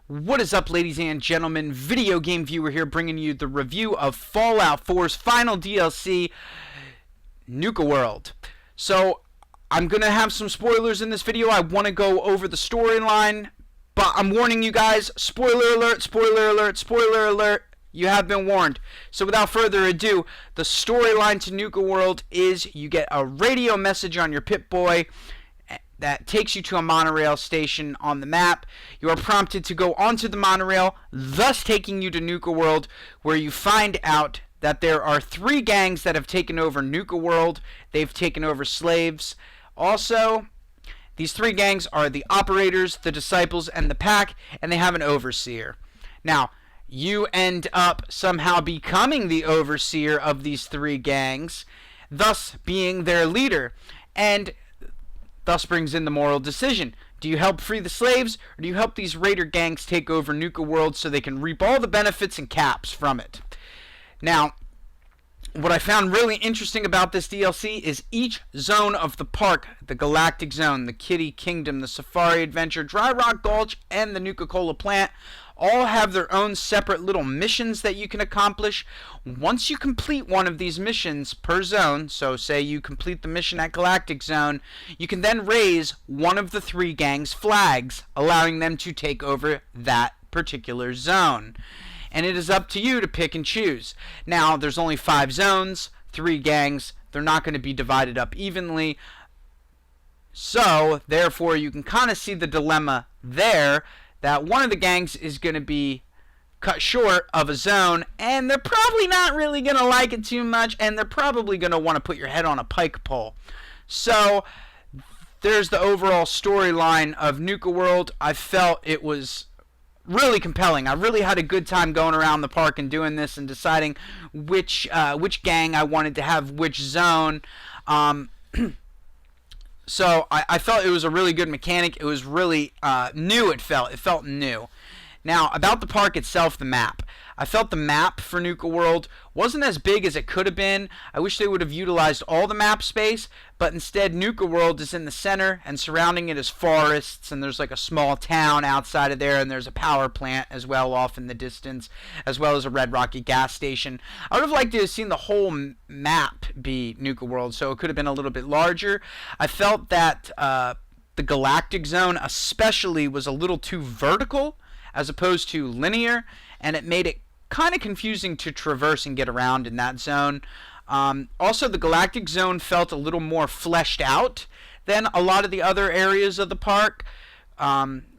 What is up, ladies and gentlemen? Video game viewer here, bringing you the review of Fallout 4's final DLC, Nuka World. So, I'm going to have some spoilers in this video. I want to go over the storyline, but I'm warning you guys, spoiler alert, spoiler alert, spoiler alert. You have been warned. So without further ado, the storyline to Nuka World is you get a radio message on your Pip-Boy that takes you to a monorail station on the map. You are prompted to go onto the monorail, thus taking you to Nuka World, where you find out that there are 3 gangs that have taken over Nuka World. They've taken over slaves. Also, these 3 gangs are the Operators, the Disciples, and the Pack, and they have an Overseer. Now, you end up somehow becoming the Overseer of these 3 gangs, thus being their leader. And thus brings in the moral decision. Do you help free the slaves, or do you help these raider gangs take over Nuka World so they can reap all the benefits and caps from it? Now, what I found really interesting about this DLC is each zone of the park, the Galactic Zone, the Kitty Kingdom, the Safari Adventure, Dry Rock Gulch, and the Nuka-Cola Plant, all have their own separate little missions that you can accomplish. Once you complete one of these missions per zone, so say you complete the mission at Galactic Zone, you can then raise one of the 3 gangs' flags, allowing them to take over that particular zone. And it is up to you to pick and choose. Now, there's only 5 zones, 3 gangs. They're not going to be divided up evenly. So, therefore, you can kind of see the dilemma there, that one of the gangs is going to be cut short of a zone, and they're probably not really going to like it too much, and they're probably going to want to put your head on a pike pole. So, there's the overall storyline of Nuka World. I felt it was really compelling. I really had a good time going around the park and doing this and deciding which gang I wanted to have which zone. So I felt it was a really good mechanic. It was really new. It felt new. Now, about the park itself, the map. I felt the map for Nuka World wasn't as big as it could have been. I wish they would have utilized all the map space, but instead Nuka World is in the center, and surrounding it is forests, and there's like a small town outside of there, and there's a power plant as well off in the distance, as well as a Red Rocky gas station. I would have liked to have seen the whole map be Nuka World, so it could have been a little bit larger. I felt that the Galactic Zone especially was a little too vertical as opposed to linear, and it made it kind of confusing to traverse and get around in that zone. Also, the Galactic Zone felt a little more fleshed out than a lot of the other areas of the park,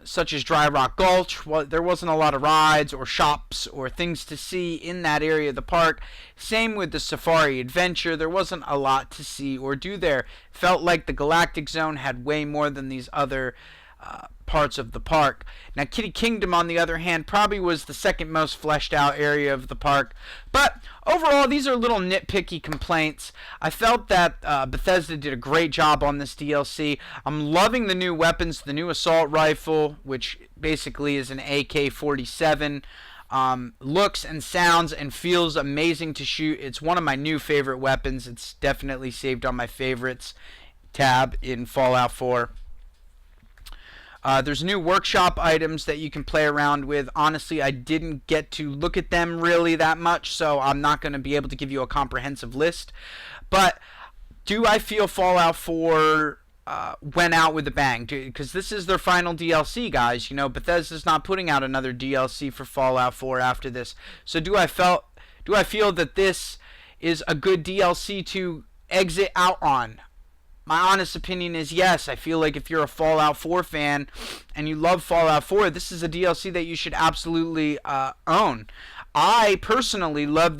such as Dry Rock Gulch. Well, there wasn't a lot of rides or shops or things to see in that area of the park. Same with the Safari Adventure. There wasn't a lot to see or do there. Felt like the Galactic Zone had way more than these other parts of the park. Now, Kitty Kingdom, on the other hand, probably was the second most fleshed out area of the park. But overall, these are little nitpicky complaints. I felt that Bethesda did a great job on this DLC. I'm loving the new weapons, the new assault rifle, which basically is an AK-47. Looks and sounds and feels amazing to shoot. It's one of my new favorite weapons. It's definitely saved on my favorites tab in Fallout 4. There's new workshop items that you can play around with. Honestly, I didn't get to look at them really that much, so I'm not going to be able to give you a comprehensive list. But do I feel Fallout 4 went out with a bang? Because this is their final DLC, guys. You know, Bethesda's not putting out another DLC for Fallout 4 after this. So do I feel that this is a good DLC to exit out on? My honest opinion is yes. I feel like if you're a Fallout 4 fan and you love Fallout 4, this is a DLC that you should absolutely own. I personally like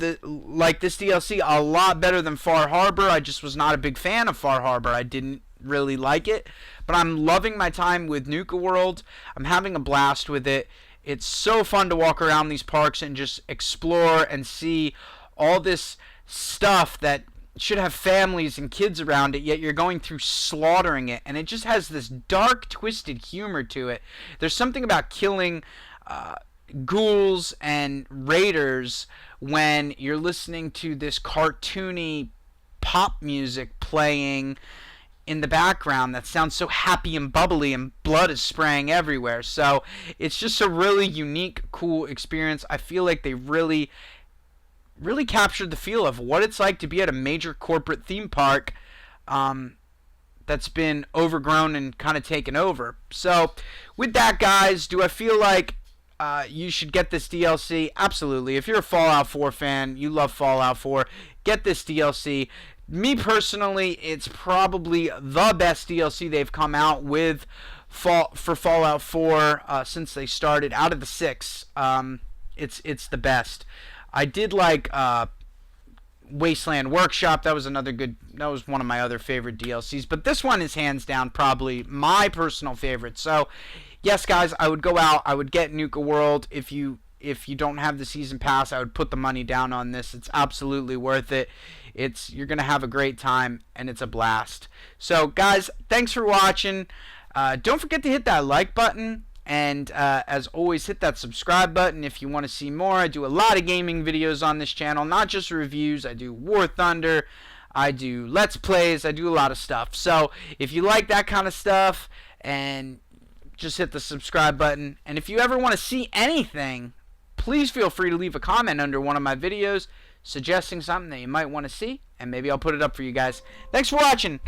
this DLC a lot better than Far Harbor. I just was not a big fan of Far Harbor. I didn't really like it. But I'm loving my time with Nuka World. I'm having a blast with it. It's so fun to walk around these parks and just explore and see all this stuff that should have families and kids around it, yet you're going through slaughtering it, and it just has this dark, twisted humor to it. There's something about killing ghouls and raiders when you're listening to this cartoony pop music playing in the background that sounds so happy and bubbly, and blood is spraying everywhere. So it's just a really unique, cool experience. I feel like they really captured the feel of what it's like to be at a major corporate theme park that's been overgrown and kind of taken over. So with that, guys, do I feel like you should get this DLC? Absolutely. If you're a Fallout 4 fan, you love Fallout 4, get this DLC. Me personally, it's probably the best DLC they've come out with for Fallout 4 since they started. Out of the 6, it's the best. I did like Wasteland Workshop. That was one of my other favorite DLCs. But this one is hands down probably my personal favorite. So, yes, guys, I would go out. I would get Nuka World. If you don't have the season pass, I would put the money down on this. It's absolutely worth it. You're gonna have a great time, and it's a blast. So, guys, thanks for watching. Don't forget to hit that like button, and as always, hit that subscribe button if you want to see more. I do a lot of gaming videos on this channel, not just reviews. I do War Thunder, I do Let's Plays, I do a lot of stuff. So, if you like that kind of stuff, and just hit the subscribe button. And if you ever want to see anything, please feel free to leave a comment under one of my videos suggesting something that you might want to see, and maybe I'll put it up for you guys. Thanks for watching.